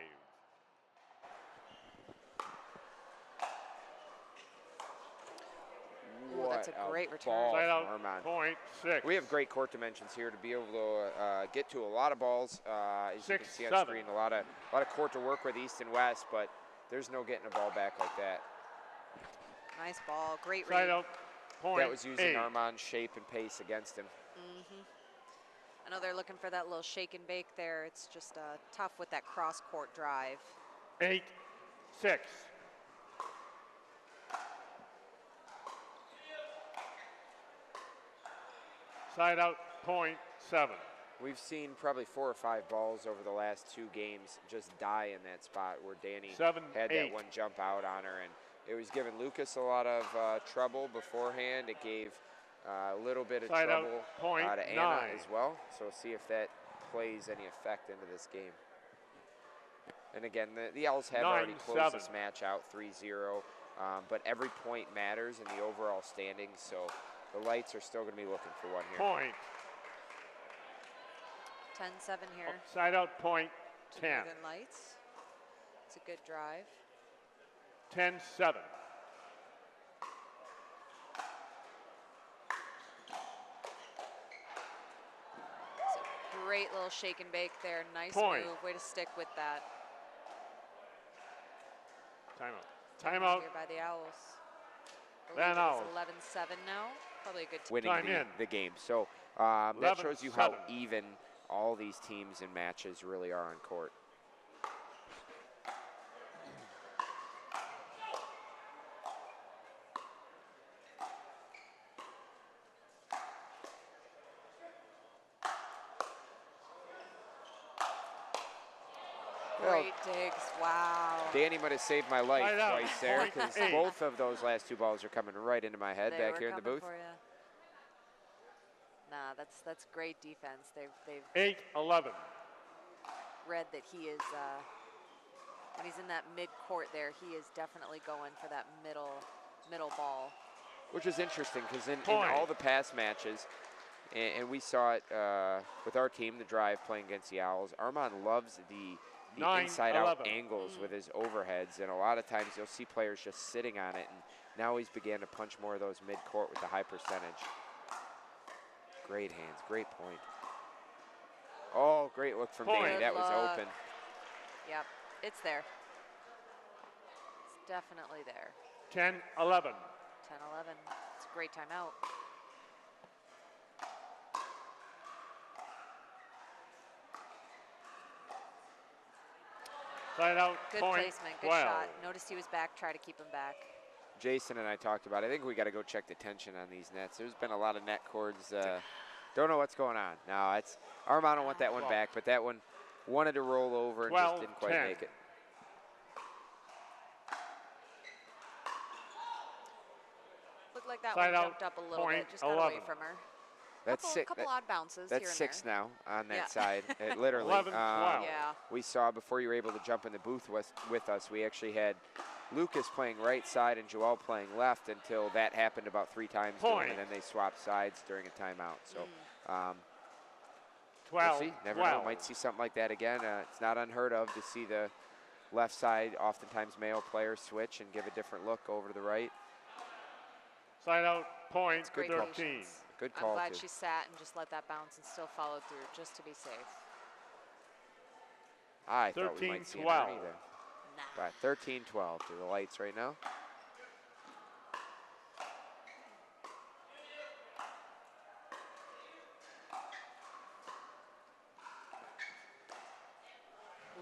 Speaker 5: Ooh, that's a great return.
Speaker 2: Ball
Speaker 3: Side out,
Speaker 2: Armaan.
Speaker 3: point 6.
Speaker 2: We have great court dimensions here to be able to get to a lot of balls. As you can see on
Speaker 3: 6-7.
Speaker 2: screen, a lot of court to work with east and west, but there's no getting a ball back like that.
Speaker 5: Nice ball, great
Speaker 3: Side
Speaker 5: read.
Speaker 3: out, point
Speaker 2: That was using
Speaker 3: 8.
Speaker 2: Armaan's shape and pace against him.
Speaker 5: I know they're looking for that little shake and bake there. It's just tough with that cross-court drive.
Speaker 3: 8-6. Side out, point 7.
Speaker 2: We've seen probably 4 or 5 balls over the last 2 games just die in that spot where Danny
Speaker 3: 7,
Speaker 2: had
Speaker 3: 8.
Speaker 2: that one jump out on her, and it was giving Lucas a lot of trouble beforehand. It gave a little bit of
Speaker 3: Side out,
Speaker 2: trouble
Speaker 3: point
Speaker 2: to Anna
Speaker 3: 9.
Speaker 2: as well. So we'll see if that plays any effect into this game. And again, the Owls have already closed
Speaker 3: 9-7.
Speaker 2: this match out 3-0, but every point matters in the overall standings, so the Lights are still going to be looking for one here.
Speaker 3: Point.
Speaker 5: 10-7 here.
Speaker 3: Side out, point
Speaker 5: to
Speaker 3: 10.
Speaker 5: Northern Lights. It's a good drive.
Speaker 3: 10-7.
Speaker 5: It's a great little shake and bake there. Nice
Speaker 3: Point.
Speaker 5: move. Way to stick with that.
Speaker 3: Timeout. Timeout.
Speaker 5: Here by the Owls.
Speaker 3: Van
Speaker 5: Owls.
Speaker 3: Owls.
Speaker 5: 11-7 now. Probably a good
Speaker 2: Winning
Speaker 3: Time in.
Speaker 2: the game. So that shows you how
Speaker 3: 11-7.
Speaker 2: even all these teams and matches really are on court.
Speaker 5: Great digs. Wow.
Speaker 2: Danny might have saved my life
Speaker 3: Right out.
Speaker 2: twice there,
Speaker 3: Point
Speaker 2: because
Speaker 3: 8.
Speaker 2: both of those last 2 balls are coming right into my head
Speaker 5: They
Speaker 2: back
Speaker 5: were
Speaker 2: here in the
Speaker 5: coming
Speaker 2: booth.
Speaker 5: for ya. Nah, that's great defense. They've
Speaker 3: 8-11.
Speaker 5: read that he is when he's in that mid-court there, he is definitely going for that middle ball.
Speaker 2: Which is interesting, because in
Speaker 3: Point.
Speaker 2: all the past matches, and we saw it with our team, the Drive, playing against the Owls, Armaan loves the
Speaker 3: 9-11.
Speaker 2: inside-out angles with his overheads, and a lot of times you'll see players just sitting on it, and now he's began to punch more of those mid-court with the high percentage. Great hands, great point. Oh, great look from
Speaker 3: Point.
Speaker 2: Danny. That was
Speaker 5: Good
Speaker 2: open.
Speaker 5: look. Yep, it's there. It's definitely there.
Speaker 3: 10-11.
Speaker 5: 10-11. It's a great timeout.
Speaker 3: Side out,
Speaker 5: Good
Speaker 3: point
Speaker 5: placement, good
Speaker 3: 12.
Speaker 5: shot. Noticed he was back, try to keep him back.
Speaker 2: Jason and I talked about it. I think we got to go check the tension on these nets. There's been a lot of net cords. Don't know what's going on. No, it's Armaan will want that one back, but that one wanted to roll over and just didn't quite
Speaker 3: 12-10.
Speaker 2: make it.
Speaker 5: Looked like that
Speaker 3: Side
Speaker 5: one
Speaker 3: out,
Speaker 5: jumped up a little
Speaker 3: point
Speaker 5: bit, just got away
Speaker 3: 11.
Speaker 5: from her.
Speaker 2: That's six.
Speaker 5: Couple odd bounces
Speaker 2: That's
Speaker 5: here and
Speaker 2: 6
Speaker 5: there.
Speaker 2: now on that
Speaker 5: Yeah.
Speaker 2: side. Literally.
Speaker 3: 11-12.
Speaker 5: Yeah.
Speaker 2: We saw before you were able to jump in the booth with us, we actually had Lucas playing right side and Jiwa playing left until that happened about 3 times to him,
Speaker 3: Point.
Speaker 2: and then they swapped sides during a timeout. So we'll
Speaker 3: 12.
Speaker 2: see. Never know. Might see something like that again. It's not unheard of to see the left side, oftentimes male players, switch and give a different look over to the right.
Speaker 3: Side out, point
Speaker 5: Great
Speaker 3: 13.
Speaker 5: patience.
Speaker 2: Good
Speaker 5: I'm
Speaker 2: call,
Speaker 5: glad
Speaker 2: too.
Speaker 5: she sat and just let that bounce and still followed through just to be safe.
Speaker 2: I thought we might see an
Speaker 3: 13-12.
Speaker 2: Ernie there.
Speaker 5: Nah.
Speaker 2: But 13-12 to the Lights right now.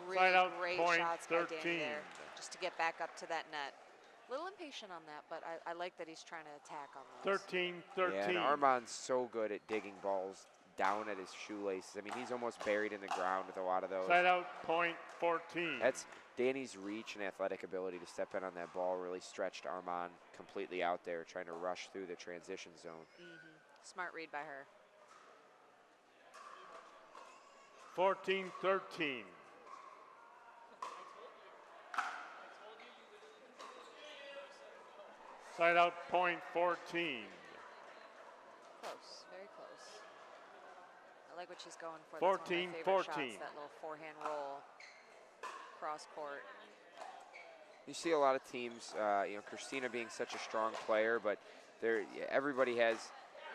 Speaker 5: Really
Speaker 3: Side out,
Speaker 5: great
Speaker 3: point
Speaker 5: shots by
Speaker 3: 13.
Speaker 5: Danny there, just to get back up to that net. A little impatient on that, but I like that he's trying to attack on those.
Speaker 3: 13-13.
Speaker 2: Yeah, and Armaan's so good at digging balls down at his shoelaces. I mean, he's almost buried in the ground with a lot of those.
Speaker 3: Side out, point 14.
Speaker 2: That's Danny's reach and athletic ability to step in on that ball really stretched Armaan completely out there, trying to rush through the transition zone.
Speaker 5: Smart read by her.
Speaker 3: 14-13. Side out, point 14.
Speaker 5: Close, very close. I like what she's going for.
Speaker 3: 14,
Speaker 5: That's one of my
Speaker 3: 14.
Speaker 5: favorite shots, that little forehand roll cross court.
Speaker 2: You see a lot of teams, you know, Christina being such a strong player, but everybody has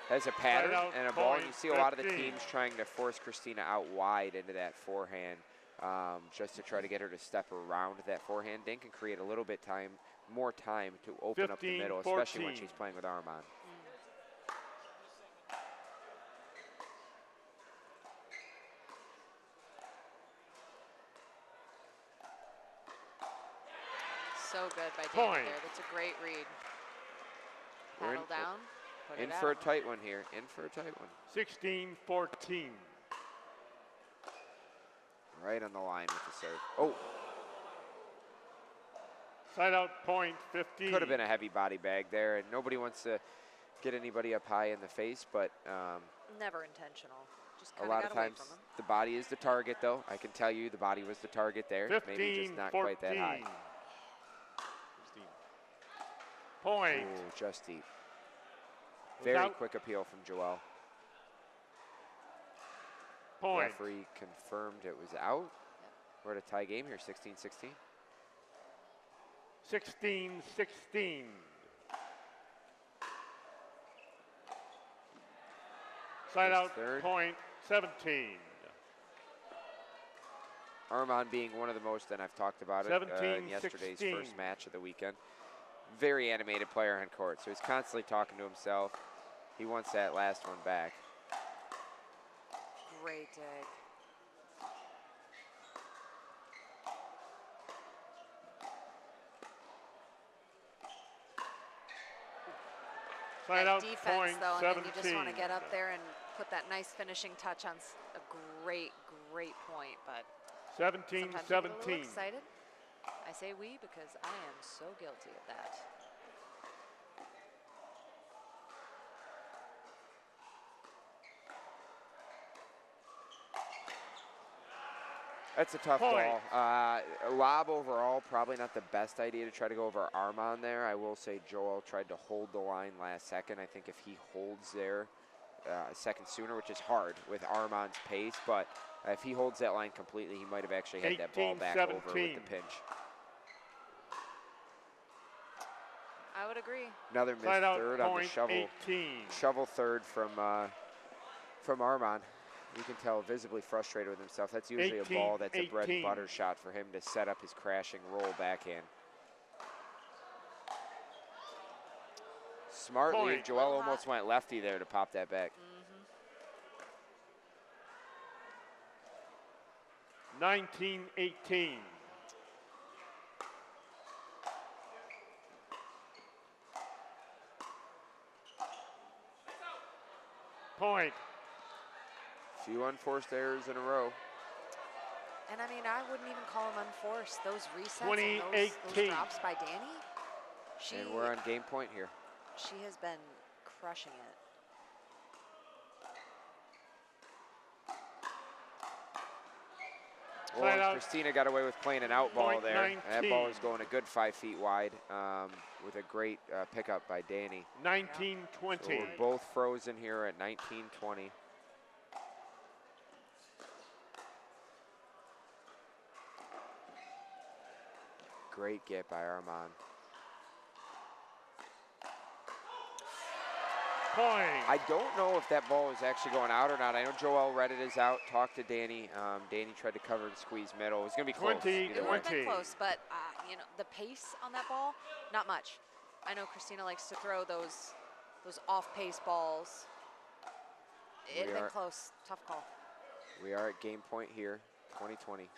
Speaker 2: a pattern and a ball, and you see a lot of the teams trying to force Christina out wide into that forehand, just to try to get her to step around that forehand dink and create a little bit more time to open up the middle, especially when she's playing with Armaan.
Speaker 5: So good by Danielle there. That's a great read. Paddle down.
Speaker 2: In for a tight one here. In for a tight one.
Speaker 3: 16-14.
Speaker 2: Right on the line with the serve. Oh.
Speaker 3: Side out, point 15.
Speaker 2: Could have been a heavy body bag there, and nobody wants to get anybody up high in the face, but
Speaker 5: never intentional. Just
Speaker 2: a lot of times the body is the target, though. I can tell you the body was the target there.
Speaker 3: 15,
Speaker 2: maybe just not quite that high.
Speaker 3: Point.
Speaker 2: Ooh, just deep. Very quick appeal from Joelle.
Speaker 3: Point.
Speaker 2: Referee confirmed it was out. Yep. We're at a tie game here, 16-16.
Speaker 3: 16-16. Side out, point 17.
Speaker 2: Armaan being one of the most, and I've talked about it in yesterday's first match of the weekend. Very animated player on court, so he's constantly talking to himself. He wants that last one back.
Speaker 5: Great dig.
Speaker 3: Side out,
Speaker 5: defense,
Speaker 3: point
Speaker 5: though,
Speaker 3: 17.
Speaker 5: and then you just want to get up there and put that nice finishing touch on a great, great point. But
Speaker 3: 17-17.
Speaker 5: Excited. I say we because I am so guilty of that.
Speaker 2: That's a tough ball. Lob overall, probably not the best idea to try to go over Armaan there. I will say Joel tried to hold the line last second. I think if he holds there a second sooner, which is hard with Armaan's pace, but if he holds that line completely, he might have actually had that ball back over with the pinch.
Speaker 5: I would agree.
Speaker 2: Another missed third on the shovel.
Speaker 3: 18.
Speaker 2: Shovel third from Armaan. You can tell visibly frustrated with himself. That's usually a ball that's a bread and butter shot for him to set up his crashing roll backhand. Smartly, Joelle almost went lefty there to pop that back.
Speaker 3: 19-18. Point.
Speaker 2: Few unforced errors in a row.
Speaker 5: And I mean, I wouldn't even call them unforced. Those resets,
Speaker 3: 20,
Speaker 5: and those drops by Danny.
Speaker 2: And we're on game point here.
Speaker 5: She has been crushing it.
Speaker 2: Well, Christina got away with playing an out ball there. 19. That ball is going a good 5 feet wide with a great pickup by Danny.
Speaker 3: 19-20.
Speaker 2: So we're both frozen here at 19-20. Great get by Armaan.
Speaker 3: Point.
Speaker 2: I don't know if that ball is actually going out or not. I know Joelle read it as out, talked to Danny. Danny tried to cover and squeeze middle. It was going to be close.
Speaker 5: It would have been close, but you know, the pace on that ball, not much. I know Christina likes to throw those off-pace balls. It had been close. Tough call.
Speaker 2: We are at game point here, 20-20.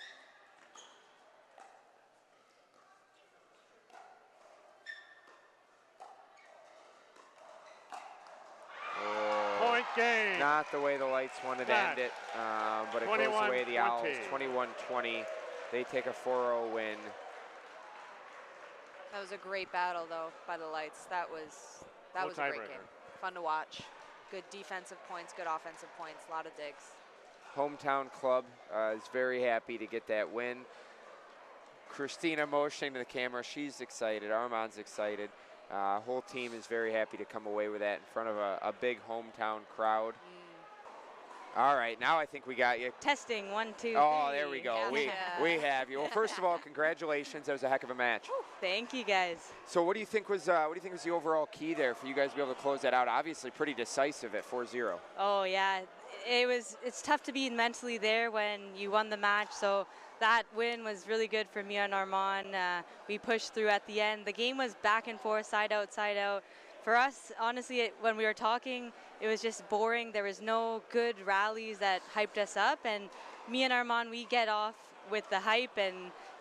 Speaker 3: Point game.
Speaker 2: Not the way the lights wanted to end it, but it goes the way of the Owls. 21-20. They take a 4-0 win.
Speaker 5: That was a great battle, though, by the lights. That was a great game. Fun to watch. Good defensive points, good offensive points, a lot of digs.
Speaker 2: Hometown club is very happy to get that win. Christina motioning to the camera. She's excited. Armaan's excited. Whole team is very happy to come away with that in front of a big hometown crowd. All right, now I think we got you.
Speaker 6: Testing, 1, 2, 3.
Speaker 2: Oh, there we go. We have you. Well, first of all, congratulations. That was a heck of a match.
Speaker 6: Thank you, guys.
Speaker 2: So, what do you think was the overall key there for you guys to be able to close that out? Obviously, pretty decisive at 4-0.
Speaker 6: Oh yeah, it's tough to be mentally there when you won the match. So that win was really good for me and Armaan. We pushed through at the end. The game was back and forth, side out, side out. For us, honestly, when we were talking, it was just boring. There was no good rallies that hyped us up. And me and Armaan, we get off with the hype, and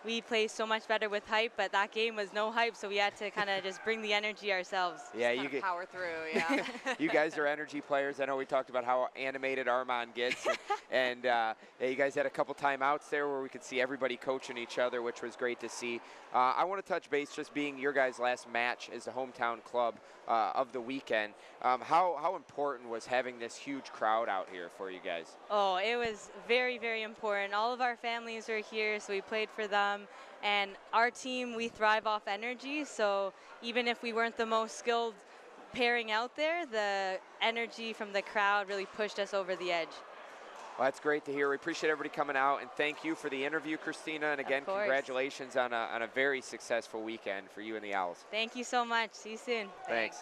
Speaker 6: we play so much better with hype. But that game was no hype, so we had to kind of just bring the energy ourselves.
Speaker 2: Yeah, you
Speaker 5: get power through. Yeah.
Speaker 2: You guys are energy players. I know we talked about how animated Armaan gets, and yeah, you guys had a couple timeouts there where we could see everybody coaching each other, which was great to see. I want to touch base, just being your guys' last match as a hometown club of the weekend. How important was having this huge crowd out here for you guys?
Speaker 6: Oh, it was very, very important. All of our families were here, so we played for them. And our team, we thrive off energy, so even if we weren't the most skilled pairing out there, the energy from the crowd really pushed us over the edge.
Speaker 2: Well, that's great to hear. We appreciate everybody coming out, and thank you for the interview, Christina. And again, congratulations on a very successful weekend for you and the Owls.
Speaker 6: Thank you so much. See you soon.
Speaker 2: Thanks.